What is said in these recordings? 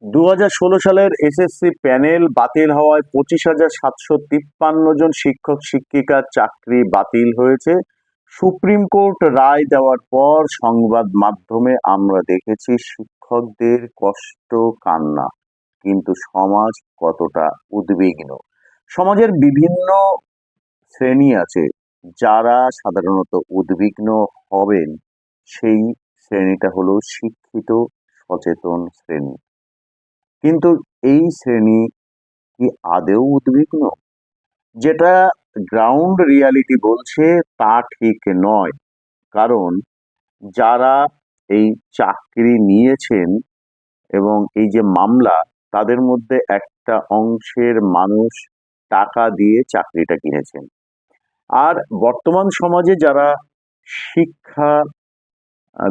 2016 সালের SSC panel বাতিল হওয়ায় 25,753 জন শিক্ষক শিক্ষিকার চাকরি বাতিল হয়েছে। সুপ্রিম কোর্ট রায় দেওয়ার পর সংবাদ মাধ্যমে আমরা দেখেছি শিক্ষকদের কষ্ট, কান্না, কিন্তু সমাজ কতটা উদ্বিগ্ন। সমাজের বিভিন্ন শ্রেণী আছে যারা সাধারণত উদ্বিগ্ন হবেন। সেই শ্রেণীটা হলো শিক্ষিত, সচেতন শ্রেণী। কিন্তু এই শ্রেণী কি আদৌ উদ্বিগ্ন? যেটা গ্রাউন্ড রিয়ালিটি বলছে তা ঠিক নয়। কারণ যারা এই চাকরি নিয়েছেন এবং এই যে মামলা, তাদের মধ্যে একটা অংশের মানুষ টাকা দিয়ে চাকরিটা কিনেছেন। আর বর্তমান সমাজে যারা শিক্ষা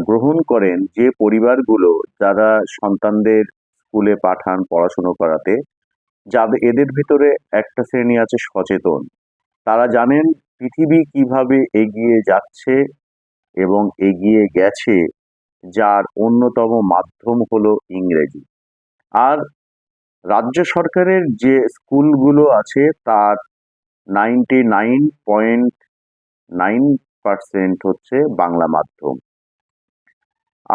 গ্রহণ করেন, যে পরিবারগুলো যারা সন্তানদের স্কুলে পাঠান পড়াশুনো করাতে, যাদের এদের ভিতরে একটা শ্রেণী আছে সচেতন। তারা জানেন পৃথিবী কিভাবে এগিয়ে যাচ্ছে এবং এগিয়ে গেছে, যার অন্যতম মাধ্যম হলো ইংরেজি। আর রাজ্য সরকারের যে স্কুলগুলো আছে তার 99.9% হচ্ছে বাংলা মাধ্যম,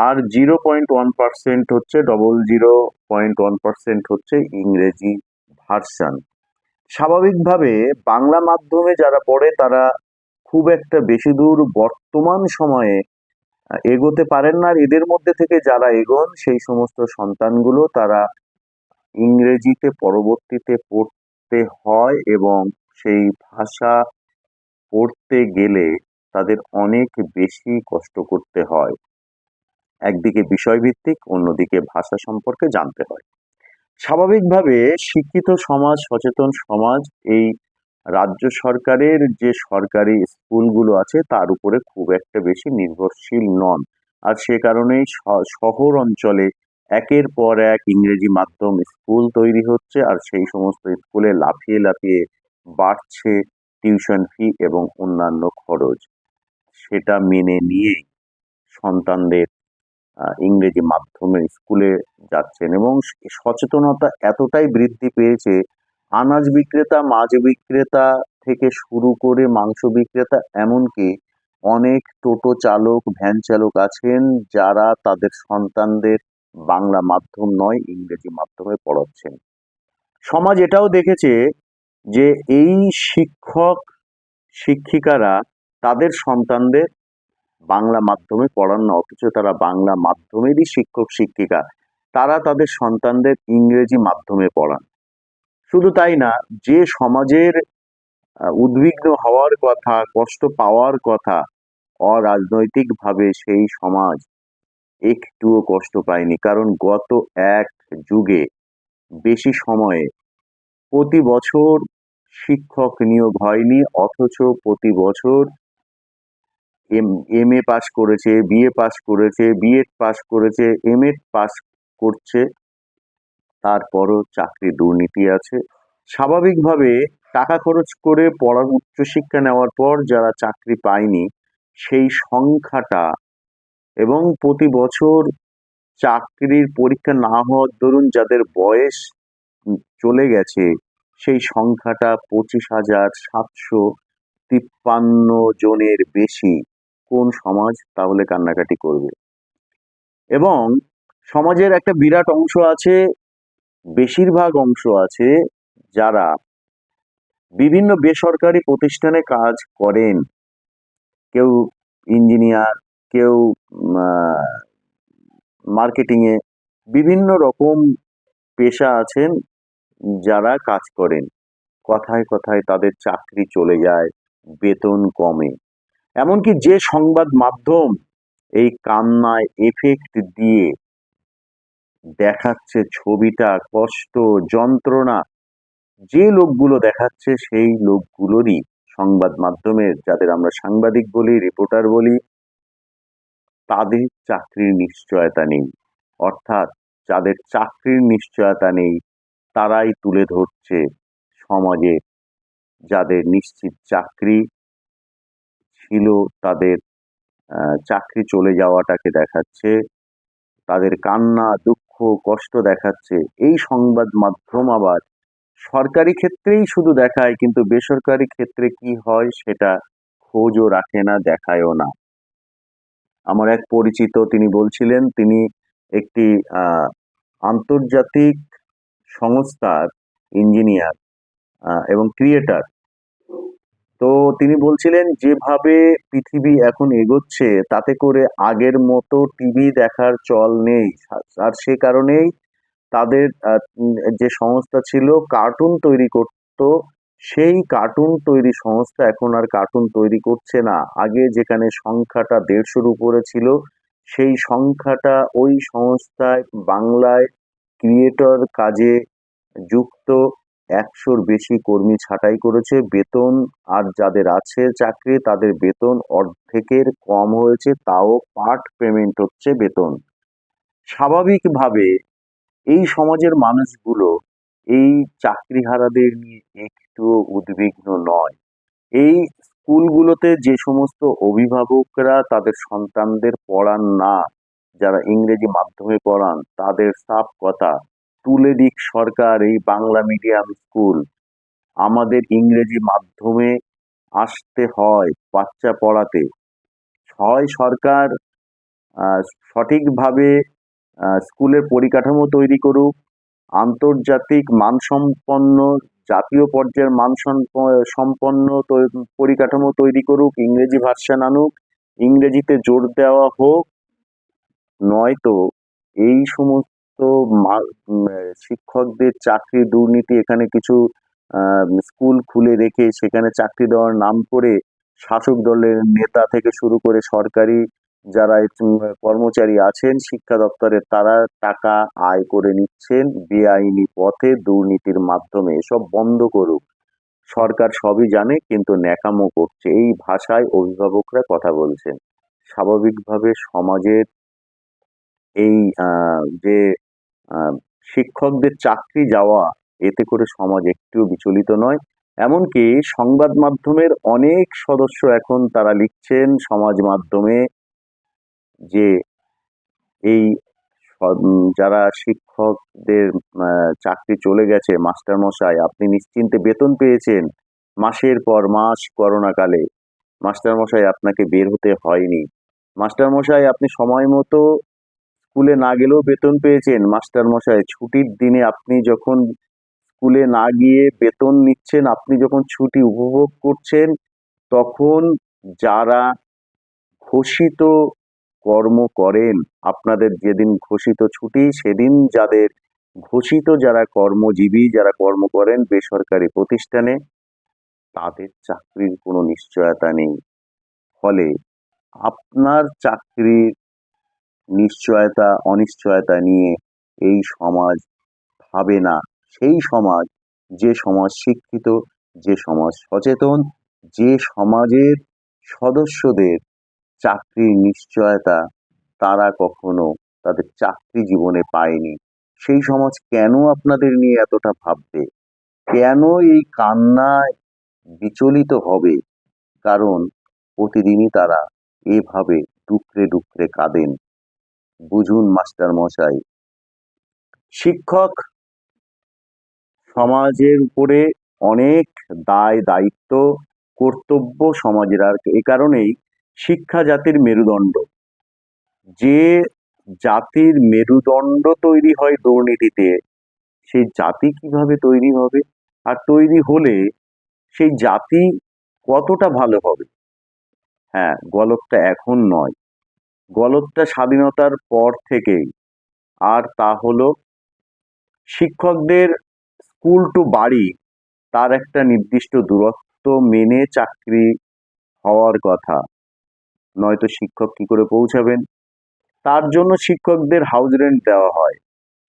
আর 0.1% হচ্ছে 0.1% হচ্ছে ইংরেজি ভার্সান। স্বাভাবিকভাবে বাংলা মাধ্যমে যারা পড়ে তারা খুব একটা বেশি দূর বর্তমান সময়ে এগোতে পারেন না। আর এদের মধ্যে থেকে যারা এগোন সেই সমস্ত সন্তানগুলো তারা ইংরেজিতে পরবর্তীতে পড়তে হয়, এবং সেই ভাষা পড়তে গেলে তাদের অনেক বেশি কষ্ট করতে হয়। একদিকে বিষয়ভিত্তিক, অন্যদিকে ভাষা সম্পর্কে জানতে হয়। স্বাভাবিকভাবে শিক্ষিত সমাজ, সচেতন সমাজ এই রাজ্য সরকারের যে সরকারি স্কুলগুলো আছে তার উপরে খুব একটা বেশি নির্ভরশীল নন। আর সে কারণেই শহর অঞ্চলে একের পর এক ইংরেজি মাধ্যম স্কুল তৈরি হচ্ছে, আর সেই সমস্ত স্কুলে লাফিয়ে লাফিয়ে বাড়ছে টিউশন ফি এবং অন্যান্য খরচ। সেটা মেনে নিয়েই সন্তানদের ইংরেজি মাধ্যমের স্কুলে যাচ্ছেন, এবং সচেতনতা এতটাই বৃদ্ধি পেয়েছে, আনাজ বিক্রেতা, মাছ বিক্রেতা থেকে শুরু করে মাংস বিক্রেতা, এমনকি অনেক টোটো চালক, ভ্যান চালক আছেন যারা তাদের সন্তানদের বাংলা মাধ্যম নয় ইংরেজি মাধ্যমে পড়াচ্ছেন। সমাজ এটাও দেখেছে যে এই শিক্ষক শিক্ষিকারা তাদের সন্তানদের বাংলা মাধ্যমে পড়ান না, অথচ তারা বাংলা মাধ্যমেরই শিক্ষক শিক্ষিকা। তারা তাদের সন্তানদের ইংরেজি মাধ্যমে পড়ান। শুধু তাই না, যে সমাজের উদ্বিগ্ন হওয়ার কথা, কষ্ট পাওয়ার কথা, অরাজনৈতিকভাবে সেই সমাজ একটুও কষ্ট পায়নি। কারণ গত এক যুগে বেশি সময়ে প্রতি বছর শিক্ষক নিয়োগ হয়নি, অথচ প্রতি বছর এম এ পাস করেছে, বিএ পাস করেছে, বিএড পাস করেছে, এমএড পাস করছে, তারপরও চাকরি দুর্নীতি আছে। স্বাভাবিকভাবে টাকা খরচ করে পড়ার উচ্চশিক্ষা নেওয়ার পর যারা চাকরি পায়নি সেই সংখ্যাটা, এবং প্রতি বছর চাকরির পরীক্ষা না হওয়ার দরুন যাদের বয়স চলে গেছে, সেই সংখ্যাটা 25,753 জনের বেশি। কোন সমাজ তাহলে কান্নাকাটি করবে? এবং সমাজের একটা বিরাট অংশ আছে, বেশিরভাগ অংশ আছে যারা বিভিন্ন বেসরকারি প্রতিষ্ঠানে কাজ করেন। কেউ ইঞ্জিনিয়ার, কেউ মার্কেটিং এ, বিভিন্ন রকম পেশা আছেন যারা কাজ করেন। কথায় কথায় তাদের চাকরি চলে যায়, বেতন কমে। এমনকি যে সংবাদ মাধ্যম এই কান্নায় এফেক্ট দিয়ে দেখাচ্ছে ছবিটা, কষ্ট, যন্ত্রণা, যে লোকগুলো দেখাচ্ছে সেই লোকগুলোরই, সংবাদ মাধ্যমের যাদের আমরা সাংবাদিক বলি, রিপোর্টার বলি, তাদের চাকরির নিশ্চয়তা নেই। অর্থাৎ যাদের চাকরির নিশ্চয়তা নেই তারাই তুলে ধরছে সমাজে যাদের নিশ্চিত চাকরি ছিল, তাদের চাকরি চলে যাওয়াটাকে দেখাচ্ছে, তাদের কান্না, দুঃখ, কষ্ট দেখাচ্ছে, এই সংবাদ মাধ্যম আবার সরকারি ক্ষেত্রেই শুধু দেখায়, কিন্তু বেসরকারি ক্ষেত্রে কি হয় সেটা খোঁজও রাখে না, দেখায়ও না। আমার এক পরিচিত তিনি বলছিলেন তিনি একটি আহ, আন্তর্জাতিক সংস্থার ইঞ্জিনিয়ার এবং ক্রিয়েটার। তো তিনি বলছিলেন যেভাবে পৃথিবী এখন এগোচ্ছে তাতে করে আগের মতো টিভি দেখার চল নেই। আর সে কারণেই তাদের যে সংস্থা ছিল কার্টুন তৈরি করত, সেই কার্টুন তৈরি সংস্থা এখন আর কার্টুন তৈরি করছে না। আগে যেখানে সংখ্যাটা 150-র উপরে ছিল, সেই সংখ্যাটা ওই সংস্থায় বাংলায় ক্রিয়েটর কাজে যুক্ত 100-র বেশি কর্মী ছাঁটাই করেছে। বেতন আর যাদের আছে চাকরি তাদের বেতন অর্ধেকের কম হয়েছে, তাও পার্ট পেমেন্ট হচ্ছে বেতন। স্বাভাবিকভাবে এই সমাজের মানুষগুলো এই চাকরিহারাদের নিয়ে একটুও উদ্বিগ্ন নয়। এই স্কুলগুলোতে যে সমস্ত অভিভাবকরা তাদের সন্তানদের পড়ান না, যারা ইংরেজি মাধ্যমে পড়ান, তাদের সাফ কথা, তুলে দিক সরকার এই বাংলা মিডিয়াম স্কুল। আমাদের ইংরেজি মাধ্যমে আসতে হয় বাচ্চা পড়াতে। হয় সরকার আহ, সঠিকভাবে স্কুলের পরিকাঠামো তৈরি করুক, আন্তর্জাতিক মানসম্পন্ন জাতীয় পর্যায়ের সম্পন্ন পরিকাঠামো তৈরি করুক, ইংরেজি ভার্সন আনুক, ইংরেজিতে জোর দেওয়া হোক। নয়তো এই সমস্ত শিক্ষকদের চাকরি দুর্নীতি, এখানে কিছু স্কুল খুলে রেখে সেখানে চাকরি দেওয়ার নাম করে শাসক দলের নেতা থেকে শুরু করে সরকারি যারা কর্মচারী আছেন শিক্ষা দপ্তরে, তারা টাকা আয় করে নিচ্ছেন বেআইনি পথে দুর্নীতির মাধ্যমে। এসব বন্ধ করুক। সরকার সবই জানে কিন্তু ন্যাকামো করছে, এই ভাষায় অভিভাবকরা কথা বলছেন। স্বাভাবিকভাবে সমাজের এই যে আহ, শিক্ষকদের চাকরি যাওয়া, এতে করে সমাজ একটু বিচলিত নয়। এমনকি সংবাদ মাধ্যমের অনেক সদস্য এখন তারা লিখছেন সমাজ মাধ্যমে যে এই যারা শিক্ষকদের চাকরি চলে গেছে, মাস্টার মশাই আপনি নিশ্চিন্তে বেতন পেয়েছেন মাসের পর মাস করোনাকালে, মাস্টার মশাই আপনাকে বের হতে হয়নি, মাস্টার মশাই আপনি সময় মতো স্কুলে না গেলেও বেতন পেয়েছেন, মাস্টার মশাই ছুটির দিনে আপনি যখন স্কুলে না গিয়ে বেতন নিচ্ছেন, আপনি যখন ছুটি উপভোগ করছেন, তখন যারা ঘোষিত কর্ম করেন, আপনাদের যেদিন ঘোষিত ছুটি সেদিন যাদের ঘোষিত, যারা কর্মজীবী, যারা কর্ম করেন বেসরকারি প্রতিষ্ঠানে, তাদের চাকরির কোনো নিশ্চয়তা নেই। ফলে আপনার চাকরির নিশ্চয়তা অনিশ্চয়তা নিয়ে এই সমাজ ভাবে না। সেই সমাজ, যে সমাজ শিক্ষিত, যে সমাজ সচেতন, যে সমাজের সদস্যদের চাকরির নিশ্চয়তা তারা কখনো তাদের চাকরি জীবনে পায়নি, সেই সমাজ কেন আপনাদের নিয়ে এতটা ভাববে? কেন এই কান্নায় বিচলিত হবে? কারণ প্রতিদিনই তারা এভাবে ডুকরে ডুকরে কাঁদেন। বুঝুন মাস্টার মশাই, শিক্ষক সমাজের উপরে অনেক দায় দায়িত্ব কর্তব্য সমাজের। আর এ কারণেই শিক্ষা জাতির মেরুদণ্ড। যে জাতির মেরুদণ্ড তৈরি হয় দুর্নীতিতে, সেই জাতি কিভাবে তৈরি হবে? আর তৈরি হলে সেই জাতি কতটা ভালো হবে? হ্যাঁ, গলতটা এখন নয়, গলতটা স্বাধীনতার পর থেকেই। আর তা হলো শিক্ষকদের স্কুল টু বাড়ি তার একটা নির্দিষ্ট দূরত্ব মেনে চাকরি হওয়ার কথা, নয়তো শিক্ষক কি করে পৌঁছাবেন? তার জন্য শিক্ষকদের হাউস রেন্ট দেওয়া হয়,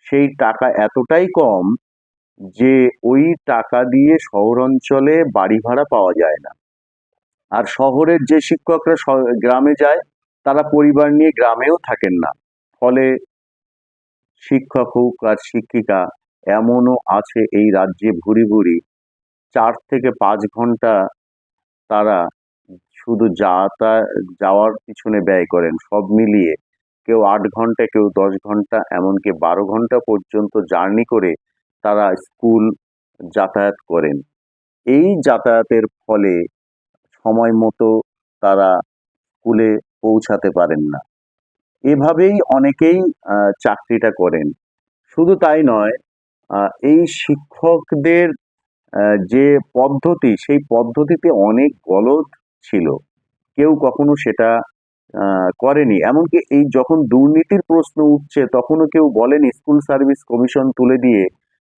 সেই টাকা এতটাই কম যে ওই টাকা দিয়ে শহর অঞ্চলে বাড়ি ভাড়া পাওয়া যায় না। আর শহরের যে শিক্ষকরা গ্রামে যায়, তারা পরিবার নিয়ে গ্রামেও থাকেন না। ফলে শিক্ষক হোক আর শিক্ষিকা, এমনও আছে এই রাজ্যে ভুরি ভুরি 4 থেকে 5 ঘন্টা তারা শুধু যাওয়ার পিছনে ব্যয় করেন। সব মিলিয়ে কেউ 8 ঘন্টা, কেউ 10 ঘন্টা, এমনকি 12 ঘন্টা পর্যন্ত জার্নি করে তারা স্কুল যাতায়াত করেন। এই যাতায়াতের ফলে সময় মতো তারা স্কুলে পৌঁছাতে পারেন না। এভাবেই অনেকেই চাকরিটা করেন। শুধু তাই নয়, এই শিক্ষকদের যে পদ্ধতি, সেই পদ্ধতিতে অনেক গলদ ছিল। কেউ কখনো সেটা করেনি। এমনকি এই যখন দুর্নীতির প্রশ্ন উঠছে তখনও কেউ বলেনি স্কুল সার্ভিস কমিশন তুলে দিয়ে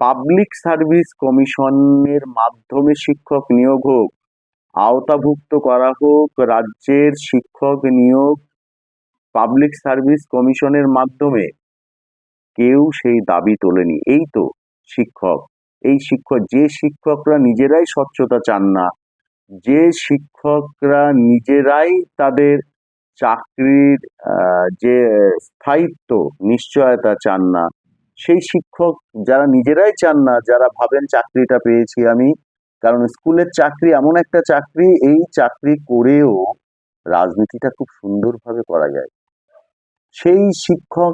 পাবলিক সার্ভিস কমিশনের মাধ্যমে শিক্ষক নিয়োগ হোক, আওতাভুক্ত করা হোক রাজ্যের শিক্ষক নিয়োগ পাবলিক সার্ভিস কমিশনের মাধ্যমে। কেউ সেই দাবি তোলেনি। এই তো শিক্ষক, এই শিক্ষক, যে শিক্ষকরা নিজেরাই স্বচ্ছতা চান না, যে শিক্ষকরা নিজেরাই তাদের চাকরির যে স্থায়িত্ব নিশ্চয়তা চান না, সেই শিক্ষক যারা নিজেরাই চান না, যারা ভাবেন চাকরিটা পেয়েছি আমি, কারণ স্কুলের চাকরি এমন একটা চাকরি, এই চাকরি করেও রাজনীতিটা খুব সুন্দরভাবে করা যায়। সেই শিক্ষক,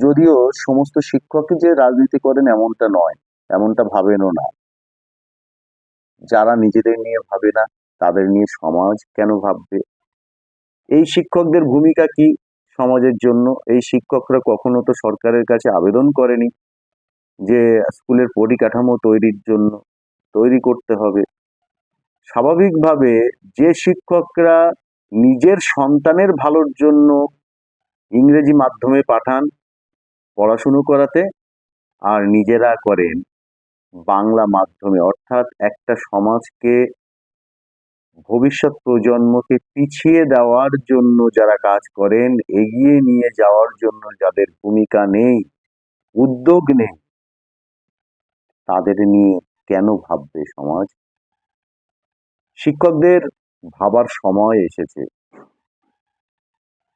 যদিও সমস্ত শিক্ষকই যে রাজনীতি করেন এমনটা নয়, এমনটা ভাবেনও না। যারা নিজেদের নিয়ে ভাবে না তাদের নিয়ে সমাজ কেন ভাববে? এই শিক্ষকদের ভূমিকা কি সমাজের জন্য? এই শিক্ষকরা কখনো তো সরকারের কাছে আবেদন করেনি যে স্কুলের পরিকাঠামো তৈরির জন্য তৈরি করতে হবে। স্বাভাবিকভাবে যে শিক্ষকরা নিজের সন্তানের ভালোর জন্য ইংরেজি মাধ্যমে পাঠান পড়াশুনো করাতে, আর নিজেরা করেন বাংলা মাধ্যমে, অর্থাৎ একটা সমাজকে, ভবিষ্যৎ প্রজন্মকে পিছিয়ে দেওয়ার জন্য যারা কাজ করেন, এগিয়ে নিয়ে যাওয়ার জন্য যাদের ভূমিকা নেই, উদ্যোগ নেই, তাদের নিয়ে কেন ভাববে সমাজ? শিক্ষকদের ভাবার সময় এসেছে।